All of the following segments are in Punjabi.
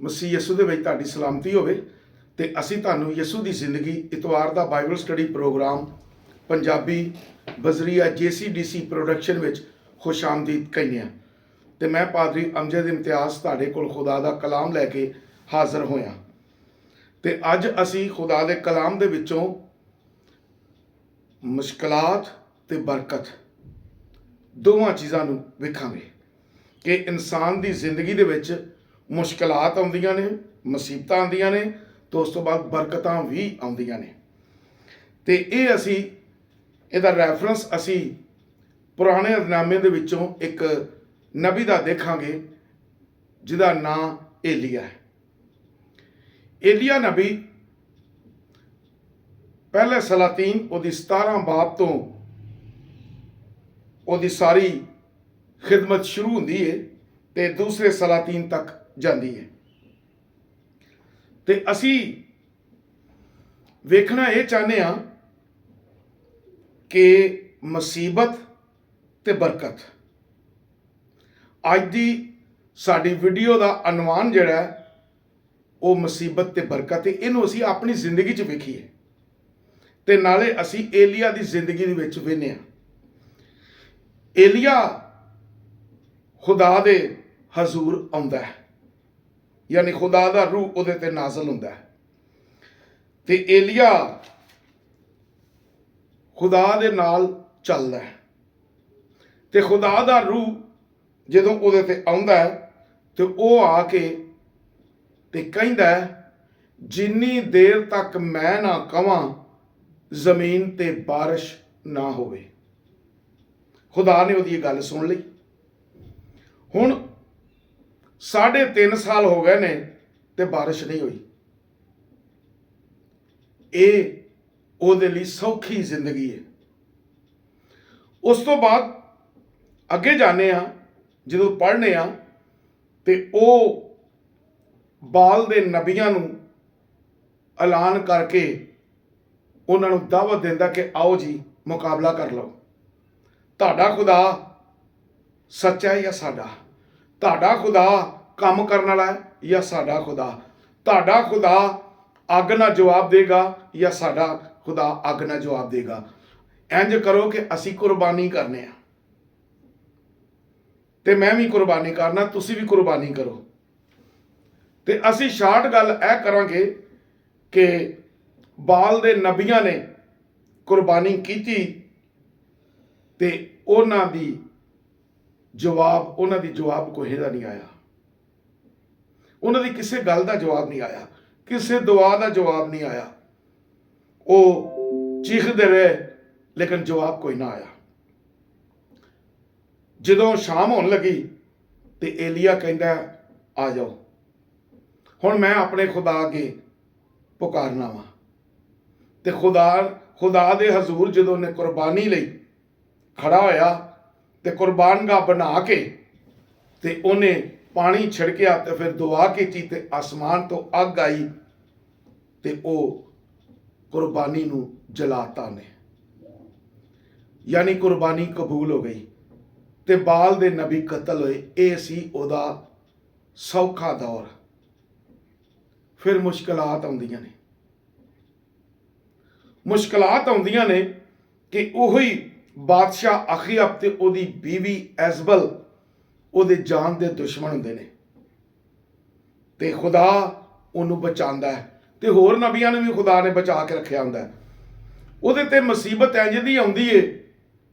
ਮਸੀਹ ਯਿਸੂ ਦੇ ਵਿੱਚ ਤੁਹਾਡੀ ਸਲਾਮਤੀ ਹੋਵੇ ਤੇ ਅਸੀਂ ਤੁਹਾਨੂੰ ਯਿਸੂ ਦੀ ਜ਼ਿੰਦਗੀ ਇਤਵਾਰ ਦਾ ਬਾਈਬਲ ਸਟੱਡੀ ਪ੍ਰੋਗਰਾਮ ਪੰਜਾਬੀ ਬਜ਼ਰੀਆ JCDC ਪ੍ਰੋਡਕਸ਼ਨ ਵਿੱਚ ਖੁਸ਼ ਆਮਦੀਦ ਕਹਿੰਦੇ ਹਾਂ। ਤੇ ਮੈਂ ਪਾਦਰੀ ਅਮਜਦ ਇਮਤਿਆਜ਼ ਤੁਹਾਡੇ ਕੋਲ ਖੁਦਾ ਦਾ ਕਲਾਮ ਲੈ ਕੇ ਹਾਜ਼ਰ ਹੋਇਆ। ਤੇ ਅੱਜ ਅਸੀਂ ਖੁਦਾ ਦੇ ਕਲਾਮ ਦੇ ਵਿੱਚੋਂ ਮੁਸ਼ਕਲਾਤ ਤੇ ਬਰਕਤ ਦੋਵਾਂ ਚੀਜ਼ਾਂ ਨੂੰ ਵੇਖਾਂਗੇ ਕਿ ਇਨਸਾਨ ਦੀ ਜ਼ਿੰਦਗੀ ਦੇ ਵਿੱਚ ਮੁਸ਼ਕਲਾਤ ਆਉਂਦੀਆਂ ਨੇ, ਮੁਸੀਬਤਾਂ ਆਉਂਦੀਆਂ ਨੇ ਤੇ ਉਸ ਤੋਂ ਬਾਅਦ ਬਰਕਤਾਂ ਵੀ ਆਉਂਦੀਆਂ ਨੇ। ਤੇ ਇਹ ਅਸੀਂ ਇਹਦਾ ਰੈਫਰੈਂਸ ਅਸੀਂ ਪੁਰਾਣੇ ਅਜ਼ਨਾਮੇ ਦੇ ਵਿੱਚੋਂ ਇੱਕ ਨਬੀ ਦਾ ਦੇਖਾਂਗੇ ਜਿਹਦਾ ਨਾਂ ਏਲੀਆ ਹੈ। ਏਲੀਆ ਨਬੀ ਪਹਿਲੇ ਸਲਾਤੀਨ ਉਹਦੀ 17 ਬਾਬ ਤੋਂ ਉਹਦੀ ਸਾਰੀ ਖਿਦਮਤ ਸ਼ੁਰੂ ਹੁੰਦੀ ਹੈ ਤੇ ਦੂਸਰੇ ਸਲਾਤੀਨ ਤੱਕ ਜਾਂਦੀ ਹੈ। ਤੇ ਅਸੀਂ ਵੇਖਣਾ ਇਹ ਚਾਹੁੰਦੇ ਹਾਂ ਕਿ ਮੁਸੀਬਤ ਤੇ ਬਰਕਤ। ਅੱਜ ਦੀ ਸਾਡੀ ਵੀਡੀਓ ਦਾ ਅਨੁਮਾਨ ਜਿਹੜਾ ਹੈ ਉਹ ਮੁਸੀਬਤ ਤੇ ਬਰਕਤ ਹੈ। ਇਹਨੂੰ ਅਸੀਂ ਆਪਣੀ ਜ਼ਿੰਦਗੀ 'ਚ ਵੇਖੀਏ ਤੇ ਨਾਲੇ ਅਸੀਂ ਏਲੀਆ ਦੀ ਜ਼ਿੰਦਗੀ ਦੇ ਵਿੱਚ ਵੇਖਦੇ ਹਾਂ। ਏਲੀਆ ਖੁਦਾ ਦੇ ਹਜ਼ੂਰ ਆਉਂਦਾ ਹੈ, ਯਾਨੀ ਖੁਦਾ ਦਾ ਰੂਹ ਉਹਦੇ ਤੇ ਨਾਜ਼ਲ ਹੁੰਦਾ ਹੈ। ਤੇ ਏਲੀਆ ਖੁਦਾ ਦੇ ਨਾਲ ਚੱਲਦਾ ਹੈ ਤੇ ਖੁਦਾ ਦਾ ਰੂਹ ਜਦੋਂ ਉਹਦੇ ਤੇ ਆਉਂਦਾ ਹੈ ਤੇ ਉਹ ਆ ਕੇ ਤੇ ਕਹਿੰਦਾ ਜਿੰਨੀ ਦੇਰ ਤੱਕ ਮੈਂ ਨਾ ਕਵਾਂ ਜ਼ਮੀਨ ਤੇ ਬਾਰਿਸ਼ ਨਾ ਹੋਵੇ। ਖੁਦਾ ਨੇ ਉਹਦੀ ਗੱਲ ਸੁਣ ਲਈ। ਹੁਣ 3.5 ਸਾਲ ਹੋ ਗਏ ਨੇ ਤੇ ਬਾਰਿਸ਼ ਨਹੀਂ ਹੋਈ। ਇਹ ਉਹਦੇ ਲਈ ਸੌਖੀ ਜ਼ਿੰਦਗੀ ਹੈ। ਉਸ ਤੋਂ ਬਾਅਦ ਅੱਗੇ ਜਾਂਦੇ ਆ, ਜਦੋਂ ਪੜ੍ਹਨੇ ਆ ਤੇ ਉਹ ਬਾਲ ਦੇ ਨਬੀਆਂ ਨੂੰ ਐਲਾਨ ਕਰਕੇ ਉਹਨਾਂ ਨੂੰ ਦਾਵਤ ਦਿੰਦਾ ਕਿ ਆਓ ਜੀ ਮੁਕਾਬਲਾ ਕਰ ਲਓ। ਤੁਹਾਡਾ ਖੁਦਾ ਸੱਚਾ ਹੈ ਜਾਂ ਸਾਡਾ? ਤੁਹਾਡਾ ਖੁਦਾ ਕੰਮ ਕਰਨ ਵਾਲਾ ਹੈ ਜਾਂ ਸਾਡਾ ਖੁਦਾ? ਤੁਹਾਡਾ ਖੁਦਾ ਅੱਗ ਨਾਲ ਜਵਾਬ ਦੇਗਾ ਜਾਂ ਸਾਡਾ ਖੁਦਾ ਅੱਗ ਨਾਲ ਜਵਾਬ ਦੇਗਾ? ਇੰਜ ਕਰੋ ਕਿ ਅਸੀਂ ਕੁਰਬਾਨੀ ਕਰਨੇ ਆ ਤੇ ਮੈਂ ਵੀ ਕੁਰਬਾਨੀ ਕਰਨਾ, ਤੁਸੀਂ ਵੀ ਕੁਰਬਾਨੀ ਕਰੋ। ਤੇ ਅਸੀਂ ਸ਼ਾਰਟ ਗੱਲ ਇਹ ਕਰਾਂਗੇ ਕਿ ਬਾਲ ਦੇ ਨਬੀਆਂ ਨੇ ਕੁਰਬਾਨੀ ਕੀਤੀ ਤੇ ਉਹਨਾਂ ਦੀ ਜਵਾਬ ਕੋਈ ਦਾ ਨਹੀਂ ਆਇਆ। ਉਹਨਾਂ ਦੀ ਕਿਸੇ ਗੱਲ ਦਾ ਜਵਾਬ ਨਹੀਂ ਆਇਆ, ਕਿਸੇ ਦੁਆ ਦਾ ਜਵਾਬ ਨਹੀਂ ਆਇਆ। ਉਹ ਚੀਖਦੇ ਰਹੇ ਲੇਕਿਨ ਜਵਾਬ ਕੋਈ ਨਾ ਆਇਆ। ਜਦੋਂ ਸ਼ਾਮ ਹੋਣ ਲੱਗੀ ਤੇ ਏਲੀਆ ਕਹਿੰਦਾ ਆ ਜਾਓ, ਹੁਣ ਮੈਂ ਆਪਣੇ ਖੁਦਾ ਅੱਗੇ ਪੁਕਾਰਨਾ ਵਾ। ਤੇ ਖੁਦਾ ਦੇ ਹਜ਼ੂਰ ਜਦੋਂ ਉਹਨੇ ਕੁਰਬਾਨੀ ਲਈ ਖੜਾ ਹੋਇਆ ਤੇ ਕੁਰਬਾਨਗਾਹ ਬਣਾ ਕੇ ਤੇ ਉਹਨੇ ਪਾਣੀ ਛਿੜਕਿਆ ਤੇ ਫਿਰ ਦੁਆ ਕੀਤੀ ਤੇ ਆਸਮਾਨ ਤੋਂ ਅੱਗ ਆਈ ਤੇ ਉਹ ਕੁਰਬਾਨੀ ਨੂੰ ਜਲਾਤਾ ਨੇ, ਯਾਨੀ ਕੁਰਬਾਨੀ ਕਬੂਲ ਹੋ ਗਈ ਤੇ ਬਾਲ ਦੇ ਨਬੀ ਕਤਲ ਹੋਏ। ਇਹ ਸੀ ਉਹਦਾ ਸੌਖਾ ਦੌਰ। ਫਿਰ ਮੁਸ਼ਕਲਾਤ ਆਉਂਦੀਆਂ ਨੇ। ਮੁਸ਼ਕਲਾਤ ਆਉਂਦੀਆਂ ਨੇ ਕਿ ਉਹੀ ਬਾਦਸ਼ਾਹ ਅਖੀਅਬ ਤੇ ਉਹਦੀ ਬੀਵੀ ਐਜ਼ਬਲ ਉਹਦੇ ਜਾਨ ਦੇ ਦੁਸ਼ਮਣ ਹੁੰਦੇ ਨੇ ਤੇ ਖੁਦਾ ਉਹਨੂੰ ਬਚਾਉਂਦਾ ਹੈ ਤੇ ਹੋਰ ਨਬੀਆਂ ਨੂੰ ਵੀ ਖੁਦਾ ਨੇ ਬਚਾ ਕੇ ਰੱਖਿਆ ਹੁੰਦਾ ਹੈ। ਉਹਦੇ ਤੇ ਮੁਸੀਬਤ ਇੰਝ ਦੀ ਆਉਂਦੀ ਏ,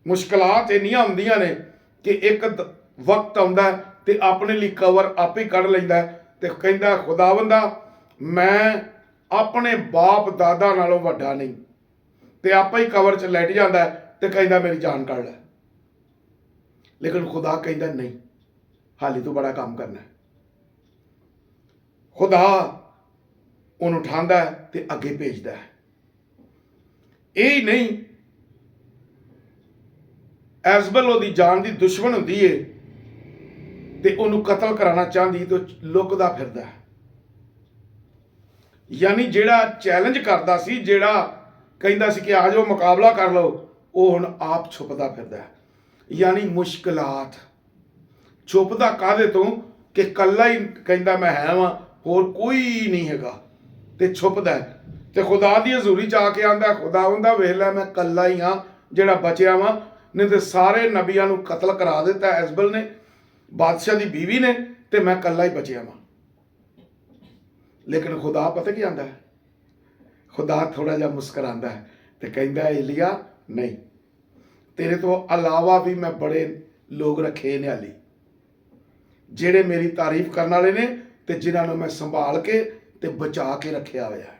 ਮੁਸ਼ਕਲਾਤ ਇੰਨੀਆਂ ਹੁੰਦੀਆਂ ਨੇ ਕਿ ਇੱਕ ਵਕਤ ਆਉਂਦਾ ਤੇ ਆਪਣੇ ਲਈ ਕਵਰ ਆਪੇ ਕੱਢ ਲੈਂਦਾ ਤੇ ਕਹਿੰਦਾ ਖੁਦਾਵੰਦਾ ਮੈਂ ਆਪਣੇ ਬਾਪ ਦਾਦਾ ਨਾਲੋਂ ਵੱਡਾ ਨਹੀਂ, ਤੇ ਆਪੇ ਹੀ ਕਵਰ 'ਚ ਲੈਟ ਜਾਂਦਾ ਤੇ ਕਹਿੰਦਾ ਮੇਰੀ ਜਾਨ ਕੱਢ ਲੈ। ਲੇਕਿਨ ਖੁਦਾ ਕਹਿੰਦਾ ਨਹੀਂ, ਹਾਲੇ ਤੂੰ ਬੜਾ ਕੰਮ ਕਰਨਾ। ਖੁਦਾ ਉਹਨੂੰ ਉਠਾਉਂਦਾ ਤੇ ਅੱਗੇ ਭੇਜਦਾ ਹੈ। ਇਹ ਹੀ ਨਹੀਂ, ਐਜ਼ਬਲ ਉਹਦੀ ਜਾਨ ਦੀ ਦੁਸ਼ਮਣ ਹੁੰਦੀ ਏ ਤੇ ਉਹਨੂੰ ਕਤਲ ਕਰਾਉਣਾ ਚਾਹੁੰਦੀ ਤੇ ਲੁਕਦਾ ਫਿਰਦਾ। ਯਾਨੀ ਜਿਹੜਾ ਚੈਲੰਜ ਕਰਦਾ ਸੀ, ਜਿਹੜਾ ਕਹਿੰਦਾ ਸੀ ਕਿ ਆ ਜਾਓ ਮੁਕਾਬਲਾ ਕਰ ਲਓ, ਉਹ ਹੁਣ ਆਪ ਛੁਪਦਾ ਫਿਰਦਾ। ਯਾਨੀ ਮੁਸ਼ਕਲਾਤ। ਛੁਪਦਾ ਕਾਹਦੇ ਤੋਂ? ਕਿ ਕੱਲਾ ਹੀ ਕਹਿੰਦਾ ਮੈਂ ਹੈ ਵਾਂ ਹੋਰ ਕੋਈ ਨਹੀਂ ਹੈਗਾ ਤੇ ਛੁਪਦਾ ਹੈ ਤੇ ਖੁਦਾ ਦੀ ਹਜ਼ੂਰੀ ਚ ਆ ਕੇ ਆਂਦਾ, ਖੁਦਾਵੰਦਾ ਵੇਖ ਲੈ ਮੈਂ ਕੱਲਾ ਹੀ ਹਾਂ ਜਿਹੜਾ ਬਚਿਆ ਵਾਂ, ਨਹੀਂ ਤੇ ਸਾਰੇ ਨਬੀਆਂ ਨੂੰ ਕਤਲ ਕਰਾ ਦਿੱਤਾ ਐਜ਼ਬਲ ਨੇ, ਬਾਦਸ਼ਾਹ ਦੀ ਬੀਵੀ ਨੇ, ਤੇ ਮੈਂ ਕੱਲਾ ਹੀ ਬਚਿਆ ਵਾਂ। ਲੇਕਿਨ ਖੁਦਾ ਪਤਾ ਕੀ ਆਂਦਾ ਹੈ, ਖੁਦਾ ਥੋੜਾ ਜਿਹਾ ਮੁਸਕਰਾਂਦਾ ਹੈ ਤੇ ਕਹਿੰਦਾ ਏਲੀਆ ਨਹੀਂ, ਤੇਰੇ ਤੋਂ ਇਲਾਵਾ ਵੀ ਮੈਂ ਬੜੇ ਲੋਕ ਰੱਖੇ ਨੇ ਹਾਲੀ, ਜਿਹੜੇ ਮੇਰੀ ਤਾਰੀਫ ਕਰਨ ਵਾਲੇ ਨੇ ਤੇ ਜਿਨ੍ਹਾਂ ਨੂੰ ਮੈਂ ਸੰਭਾਲ ਕੇ ਤੇ ਬਚਾ ਕੇ ਰੱਖਿਆ ਹੋਇਆ ਹੈ।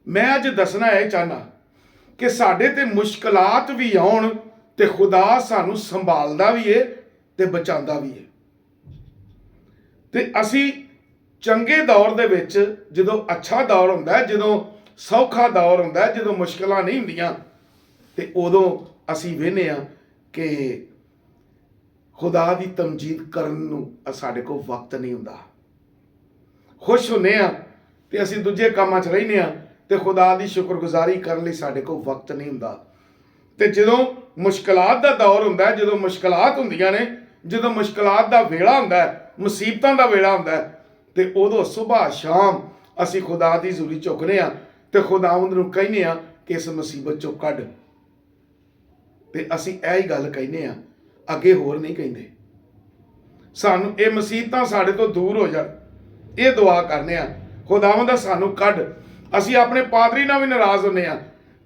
ਮੈਂ ਅੱਜ ਦੱਸਣਾ ਇਹ ਚਾਹਨਾ ਕਿ ਸਾਡੇ ਤੇ ਮੁਸ਼ਕਲਾਤ ਵੀ ਆਉਣ ਤੇ ਖੁਦਾ ਸਾਨੂੰ ਸੰਭਾਲਦਾ ਵੀ ਏ ਤੇ ਬਚਾਉਂਦਾ ਵੀ ਏ। ਤੇ ਅਸੀਂ ਚੰਗੇ ਦੌਰ ਦੇ ਵਿੱਚ, ਜਦੋਂ ਅੱਛਾ ਦੌਰ ਹੁੰਦਾ ਹੈ, ਜਦੋਂ ਸੌਖਾ ਦੌਰ ਹੁੰਦਾ ਹੈ, ਜਦੋਂ ਮੁਸ਼ਕਲਾਂ ਨਹੀਂ ਹੁੰਦੀਆਂ, ਤੇ ਉਦੋਂ ਅਸੀਂ ਵੇਖਦੇ ਹਾਂ ਕਿ ਖੁਦਾ ਦੀ ਤਮਜੀਦ ਕਰਨ ਨੂੰ ਸਾਡੇ ਕੋਲ ਵਕਤ ਨਹੀਂ ਹੁੰਦਾ। ਖੁਸ਼ ਹੁੰਦੇ ਹਾਂ ਤੇ ਅਸੀਂ ਦੂਜੇ ਕੰਮਾਂ 'ਚ ਰਹਿੰਦੇ ਹਾਂ ਤੇ ਖੁਦਾ ਦੀ ਸ਼ੁਕਰਗੁਜ਼ਾਰੀ ਕਰਨ ਲਈ ਸਾਡੇ ਕੋਲ ਵਕਤ ਨਹੀਂ ਹੁੰਦਾ। ਤੇ ਜਦੋਂ ਮੁਸ਼ਕਲਾਤ ਦਾ ਦੌਰ ਹੁੰਦਾ ਹੈ, ਜਦੋਂ ਮੁਸ਼ਕਲਾਤ ਹੁੰਦੀਆਂ ਨੇ, ਜਦੋਂ ਮੁਸ਼ਕਲਾਤ ਦਾ ਵੇਲਾ ਹੁੰਦਾ ਹੈ, ਮੁਸੀਬਤਾਂ ਦਾ ਵੇਲਾ ਹੁੰਦਾ ਹੈ, ਤੇ ਉਦੋਂ ਸੁਬਾਹ ਸ਼ਾਮ ਅਸੀਂ ਖੁਦਾ ਦੀ ਹਜ਼ੂਰੀ ਝੁਕਨੇ ਆ ਤੇ ਖੁਦਾਵੰਦ ਨੂੰ ਕਹਿੰਦੇ ਆ ਕਿ ਇਸ ਮੁਸੀਬਤ ਚੋਂ ਕੱਢ। ਤੇ ਅਸੀਂ ਇਹ ਹੀ ਗੱਲ ਕਹਿੰਦੇ ਆ, ਅੱਗੇ ਹੋਰ ਨਹੀਂ ਕਹਿੰਦੇ। ਸਾਨੂੰ ਇਹ ਮੁਸੀਬਤਾਂ ਸਾਡੇ ਤੋਂ ਦੂਰ ਹੋ ਜਾਣ, ਇਹ ਦੁਆ ਕਰਨੇ ਆ, ਖੁਦਾਵੰਦ ਸਾਨੂੰ ਕੱਢ। ਅਸੀਂ ਆਪਣੇ ਪਾਦਰੀ ਨਾਲ ਵੀ ਨਾਰਾਜ਼ ਹੁੰਦੇ ਆ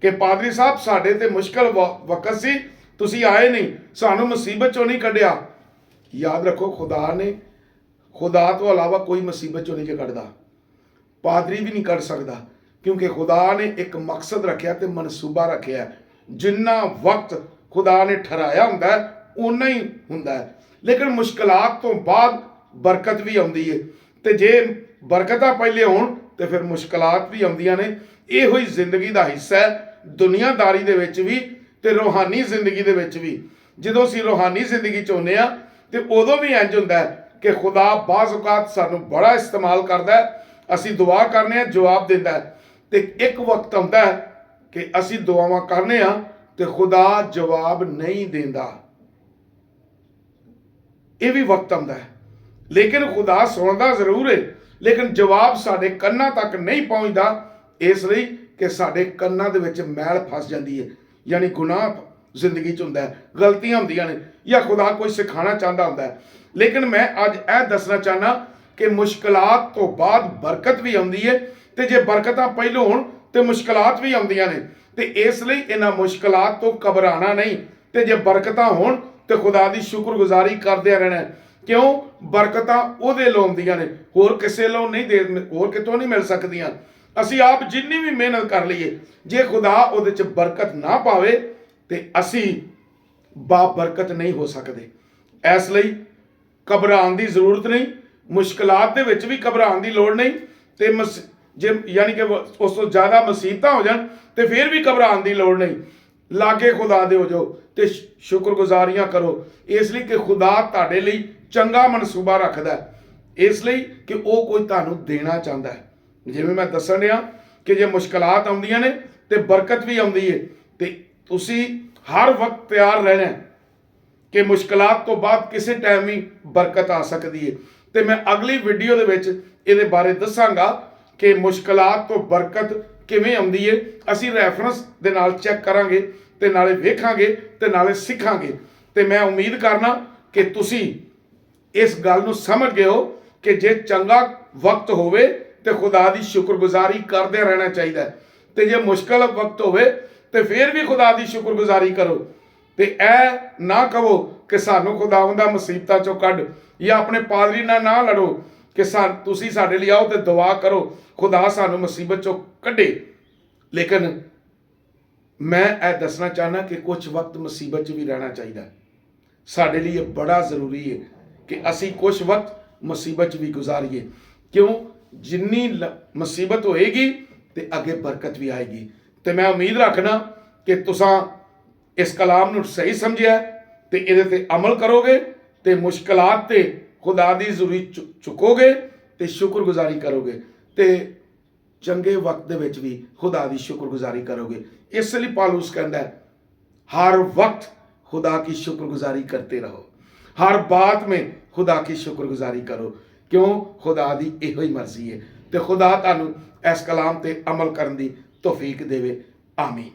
ਕਿ ਪਾਦਰੀ ਸਾਹਿਬ ਸਾਡੇ ਤੇ ਮੁਸ਼ਕਲ ਵਕਤ ਸੀ, ਤੁਸੀਂ ਆਏ ਨਹੀਂ, ਸਾਨੂੰ ਮੁਸੀਬਤ ਚੋਂ ਨਹੀਂ ਕੱਢਿਆ। ਯਾਦ ਰੱਖੋ ਖੁਦਾ ਤੋਂ ਇਲਾਵਾ ਕੋਈ ਮੁਸੀਬਤ ਚੋਂ ਨਹੀਂ ਕੱਢਦਾ, ਪਾਦਰੀ ਵੀ ਨਹੀਂ ਕੱਢ ਸਕਦਾ, ਕਿਉਂਕਿ ਖੁਦਾ ਨੇ ਇੱਕ ਮਕਸਦ ਰੱਖਿਆ ਤੇ ਮਨਸੂਬਾ ਰੱਖਿਆ। ਜਿੰਨਾ ਵਕਤ ਖੁਦਾ ਨੇ ਠਹਿਰਾਇਆ ਹੁੰਦਾ ਹੈ ਉਨਾ ਹੀ ਹੁੰਦਾ ਹੈ। ਲੇਕਿਨ ਮੁਸ਼ਕਲਾਤ ਤੋਂ ਬਾਅਦ ਬਰਕਤ ਵੀ ਆਉਂਦੀ ਹੈ, ਤੇ ਜੇ ਬਰਕਤਾਂ ਪਹਿਲੇ ਹੋਣ ਤੇ ਫਿਰ ਮੁਸ਼ਕਲਾਤ ਵੀ ਆਉਂਦੀਆਂ ਨੇ। ਇਹੋ ਹੀ ਜ਼ਿੰਦਗੀ ਦਾ ਹਿੱਸਾ ਹੈ, ਦੁਨੀਆਦਾਰੀ ਦੇ ਵਿੱਚ ਵੀ ਤੇ ਰੂਹਾਨੀ ਜ਼ਿੰਦਗੀ ਦੇ ਵਿੱਚ ਵੀ। ਜਦੋਂ ਅਸੀਂ ਰੂਹਾਨੀ ਜ਼ਿੰਦਗੀ ਚ ਹੁੰਦੇ ਆ ਤੇ ਉਦੋਂ ਵੀ ਇੰਜ ਹੁੰਦਾ ਹੈ ਕਿ ਖੁਦਾ ਬਾਜ਼ ਔਕਾਤ ਸਾਨੂੰ ਬੜਾ ਇਸਤੇਮਾਲ ਕਰਦਾ ਹੈ। ਅਸੀਂ ਦੁਆ ਕਰਨੇ ਆ, ਜਵਾਬ ਦਿੰਦਾ ਹੈ, ਤੇ ਇੱਕ ਵਕਤ ਆਉਂਦਾ ਹੈ ਕਿ ਅਸੀਂ ਦੁਆਵਾਂ ਕਰਨੇ ਆ ਤੇ ਖੁਦਾ ਜਵਾਬ ਨਹੀਂ ਦਿੰਦਾ। ਇਹ ਵੀ ਵਕਤ ਆਉਂਦਾ ਹੈ, ਲੇਕਿਨ ਖੁਦਾ ਸੁਣਦਾ ਜ਼ਰੂਰ ਹੈ, ਲੇਕਿਨ ਜਵਾਬ ਸਾਡੇ ਕੰਨਾਂ ਤੱਕ ਨਹੀਂ ਪਹੁੰਚਦਾ, ਇਸ ਲਈ ਕਿ ਸਾਡੇ ਕੰਨਾਂ ਦੇ ਵਿੱਚ ਮੈਲ ਫਸ ਜਾਂਦੀ ਹੈ, ਯਾਨੀ ਗੁਨਾਹ ਜ਼ਿੰਦਗੀ 'ਚ ਹੁੰਦਾ ਹੈ, ਗਲਤੀਆਂ ਹੁੰਦੀਆਂ ਨੇ, ਜਾਂ ਖੁਦਾ ਕੋਈ ਸਿਖਾਉਣਾ ਚਾਹੁੰਦਾ ਹੁੰਦਾ ਹੈ। ਲੇਕਿਨ ਮੈਂ ਅੱਜ ਇਹ ਦੱਸਣਾ ਚਾਹੁੰਦਾ ਕਿ ਮੁਸ਼ਕਲਾਤ ਤੋਂ ਬਾਅਦ ਬਰਕਤ ਵੀ ਆਉਂਦੀ ਹੈ, ਤੇ ਜੇ ਬਰਕਤਾਂ ਪਹਿਲੋਂ ਹੋਣ ਤੇ ਮੁਸ਼ਕਲਾਤ ਵੀ ਆਉਂਦੀਆਂ ਨੇ। ਤੇ ਇਸ ਲਈ ਇਹਨਾਂ ਮੁਸ਼ਕਲਾਤ ਤੋਂ ਘਬਰਾਣਾ ਨਹੀਂ, ਤੇ ਜੇ ਬਰਕਤਾਂ ਹੋਣ ਤੇ ਖੁਦਾ ਦੀ ਸ਼ੁਕਰਗੁਜ਼ਾਰੀ ਕਰਦੇ ਰਹਿਣਾ। ਕਿਉਂ? ਬਰਕਤਾਂ ਉਹਦੇ ਲੋ ਆਉਂਦੀਆਂ ਨੇ, ਹੋਰ ਕਿਸੇ ਲੋ ਨਹੀਂ, ਹੋਰ ਕਿਤੋਂ ਨਹੀਂ ਮਿਲ ਸਕਦੀਆਂ। ਅਸੀਂ ਆਪ ਜਿੰਨੀ ਵੀ ਮਿਹਨਤ ਕਰ ਲਈਏ, ਜੇ ਖੁਦਾ ਉਹਦੇ 'ਚ ਬਰਕਤ ਨਾ ਪਾਵੇ ਤੇ ਅਸੀਂ ਬਾਬਰਕਤ ਨਹੀਂ ਹੋ ਸਕਦੇ। ਇਸ ਲਈ ਘਬਰਾਉਣ ਦੀ ਜ਼ਰੂਰਤ ਨਹੀਂ, ਮੁਸ਼ਕਲਾਤ ਦੇ ਵਿੱਚ ਵੀ ਘਬਰਾਉਣ ਦੀ ਲੋੜ ਨਹੀਂ, ਤੇ ਜੇ ਯਾਨੀ ਕਿ ਉਸ ਤੋਂ ਜ਼ਿਆਦਾ ਮੁਸੀਬਤਾਂ ਹੋ ਜਾਣ ਤੇ ਫਿਰ ਵੀ ਘਬਰਾਉਣ ਦੀ ਲੋੜ ਨਹੀਂ। ਲਾਗੇ ਖੁਦਾ ਦੇ ਹੋ ਜਾਓ ਤੇ ਸ਼ੁਕਰਗੁਜ਼ਾਰੀਆਂ ਕਰੋ, ਇਸ ਲਈ ਕਿ ਖੁਦਾ ਤੁਹਾਡੇ ਲਈ ਚੰਗਾ ਮਨਸੂਬਾ ਰੱਖਦਾ, ਇਸ ਲਈ ਕਿ ਉਹ ਕੋਈ ਤੁਹਾਨੂੰ ਦੇਣਾ ਚਾਹੁੰਦਾ ਹੈ। ਜਿਵੇਂ ਮੈਂ ਦੱਸਣ ਰਿਹਾ ਕਿ ਜੇ ਮੁਸ਼ਕਲਾਤ ਆਉਂਦੀਆਂ ਨੇ ਤੇ ਬਰਕਤ ਵੀ ਆਉਂਦੀ ਹੈ, ਤੇ ਤੁਸੀਂ ਹਰ ਵਕਤ ਤਿਆਰ ਰਹਿਣਾ ਕਿ ਮੁਸ਼ਕਲਾਤ ਤੋਂ ਬਾਅਦ ਕਿਸੇ ਟਾਈਮ ਹੀ ਬਰਕਤ ਆ ਸਕਦੀ ਹੈ। ਤੇ ਮੈਂ ਅਗਲੀ ਵੀਡੀਓ ਦੇ ਵਿੱਚ ਇਹਦੇ ਬਾਰੇ ਦੱਸਾਂਗਾ ਕਿ ਮੁਸ਼ਕਲਾਤ ਤੋਂ ਬਰਕਤ ਕਿਵੇਂ ਆਉਂਦੀ ਹੈ। ਅਸੀਂ ਰੈਫਰੈਂਸ ਦੇ ਨਾਲ ਚੈੱਕ ਕਰਾਂਗੇ ਤੇ ਨਾਲੇ ਵੇਖਾਂਗੇ ਤੇ ਨਾਲੇ ਸਿੱਖਾਂਗੇ। ਤੇ ਮੈਂ ਉਮੀਦ ਕਰਨਾ ਕਿ ਤੁਸੀਂ ਇਸ ਗੱਲ ਨੂੰ ਸਮਝ ਗਏ ਹੋ ਕਿ ਜੇ ਚੰਗਾ ਵਕਤ ਹੋਵੇ ਤੇ ਖੁਦਾ ਦੀ ਸ਼ੁਕਰਗੁਜ਼ਾਰੀ ਕਰਦੇ ਰਹਿਣਾ ਚਾਹੀਦਾ ਹੈ, ਤੇ ਜੇ ਮੁਸ਼ਕਲ ਵਕਤ ਹੋਵੇ ਤੇ ਫਿਰ ਵੀ ਖੁਦਾ ਦੀ ਸ਼ੁਕਰਗੁਜ਼ਾਰੀ ਕਰੋ। ਤੇ ਇਹ ਨਾ ਕਹੋ ਕਿ ਸਾਨੂੰ ਖੁਦਾਵੰਦ ਦਾ ਮੁਸੀਬਤਾਂ ਚੋਂ ਕੱਢ, ਜਾਂ ਆਪਣੇ ਪਾਦਰੀ ਨਾਲ ਨਾ ਲੜੋ ਕਿ ਤੁਸੀਂ ਸਾਡੇ ਲਈ ਆਓ ਤੇ ਦੁਆ ਕਰੋ ਖੁਦਾ ਸਾਨੂੰ ਮੁਸੀਬਤ ਚੋਂ ਕੱਢੇ। ਲੇਕਿਨ ਮੈਂ ਇਹ ਦੱਸਣਾ ਚਾਹੁੰਦਾ ਕਿ ਕੁਝ ਵਕਤ ਮੁਸੀਬਤ 'ਚ ਵੀ ਰਹਿਣਾ ਚਾਹੀਦਾ। ਸਾਡੇ ਲਈ ਇਹ ਬੜਾ ਜ਼ਰੂਰੀ ਹੈ ਕਿ ਅਸੀਂ ਕੁਝ ਵਕਤ ਮੁਸੀਬਤ 'ਚ ਵੀ ਗੁਜ਼ਾਰੀਏ। ਕਿਉਂ? ਜਿੰਨੀ ਮੁਸੀਬਤ ਹੋਏਗੀ ਤੇ ਅੱਗੇ ਬਰਕਤ ਵੀ ਆਏਗੀ। ਤੇ ਮੈਂ ਉਮੀਦ ਰੱਖਣਾ ਕਿ ਤੁਸੀਂ ਇਸ ਕਲਾਮ ਨੂੰ ਸਹੀ ਸਮਝਿਆ ਤੇ ਇਹਦੇ ਤੇ ਅਮਲ ਕਰੋਗੇ ਤੇ ਮੁਸ਼ਕਲਾਤ ਤੇ ਖੁਦਾ ਦੀ ਜ਼ਰੂਰੀ ਚੁੱਕੋਗੇ ਤੇ ਸ਼ੁਕਰਗੁਜ਼ਾਰੀ ਕਰੋਗੇ, ਤੇ ਚੰਗੇ ਵਕਤ ਦੇ ਵਿੱਚ ਵੀ ਖੁਦਾ ਦੀ ਸ਼ੁਕਰਗੁਜ਼ਾਰੀ ਕਰੋਗੇ। ਇਸ ਲਈ ਪਾਲੂਸ ਕਹਿੰਦਾ है हर वक्त खुदा की शुक्रगुजारी करते रहो, हर बात में खुदा की शुक्रगुजारी करो। ਕਿਉਂ? ਖੁਦਾ ਦੀ ਇਹੋ ਹੀ ਮਰਜ਼ੀ ਹੈ। ਤੇ ਖੁਦਾ ਤੁਹਾਨੂੰ ਇਸ ਕਲਾਮ ਤੇ ਅਮਲ ਕਰਨ ਦੀ ਤੌਫੀਕ ਦੇਵੇ। ਆਮੀਨ।